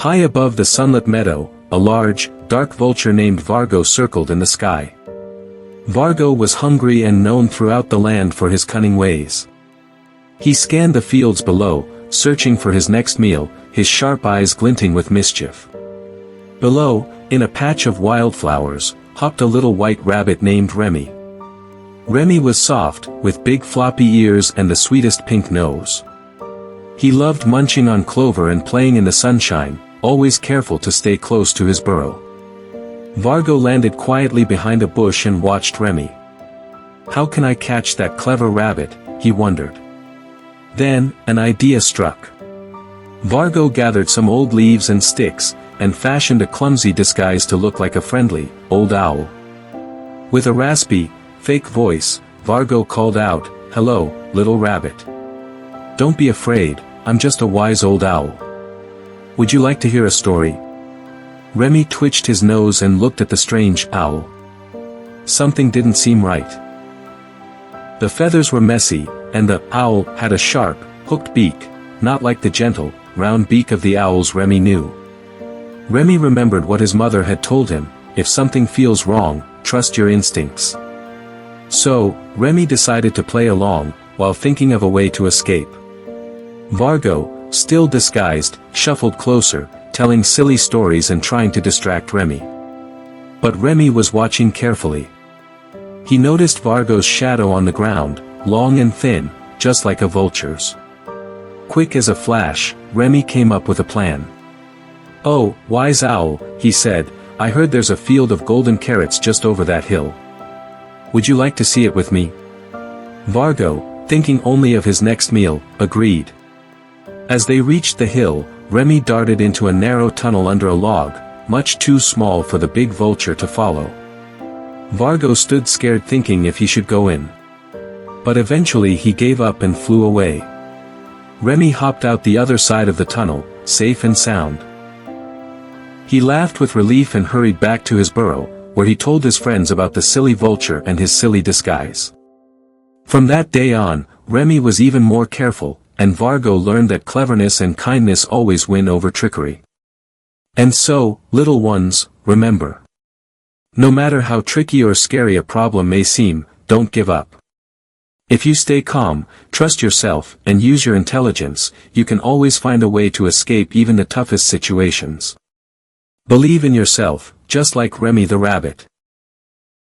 High above the sunlit meadow, a large, dark vulture named Vargo circled in the sky. Vargo was hungry and known throughout the land for his cunning ways. He scanned the fields below, searching for his next meal, his sharp eyes glinting with mischief. Below, in a patch of wildflowers, hopped a little white rabbit named Remy. Remy was soft, with big floppy ears and the sweetest pink nose. He loved munching on clover and playing in the sunshine, always careful to stay close to his burrow. Vargo landed quietly behind a bush and watched Remy. How can I catch that clever rabbit, he wondered. Then, an idea struck. Vargo gathered some old leaves and sticks, and fashioned a clumsy disguise to look like a friendly, old owl. With a raspy, fake voice, Vargo called out, "Hello, little rabbit. Don't be afraid, I'm just a wise old owl. Would you like to hear a story?" Remy twitched his nose and looked at the strange owl. Something didn't seem right. The feathers were messy, and the owl had a sharp, hooked beak, not like the gentle, round beak of the owls Remy knew. Remy remembered what his mother had told him, if something feels wrong, trust your instincts. So, Remy decided to play along, while thinking of a way to escape. Vargo, still disguised, shuffled closer, telling silly stories and trying to distract Remy. But Remy was watching carefully. He noticed Vargo's shadow on the ground, long and thin, just like a vulture's. Quick as a flash, Remy came up with a plan. "Oh, wise owl," he said, "I heard there's a field of golden carrots just over that hill. Would you like to see it with me?" Vargo, thinking only of his next meal, agreed. As they reached the hill, Remy darted into a narrow tunnel under a log, much too small for the big vulture to follow. Vargo stood scared thinking if he should go in. But eventually he gave up and flew away. Remy hopped out the other side of the tunnel, safe and sound. He laughed with relief and hurried back to his burrow, where he told his friends about the silly vulture and his silly disguise. From that day on, Remy was even more careful, and Vargo learned that cleverness and kindness always win over trickery. And so, little ones, remember. No matter how tricky or scary a problem may seem, don't give up. If you stay calm, trust yourself, and use your intelligence, you can always find a way to escape even the toughest situations. Believe in yourself, just like Remy the rabbit.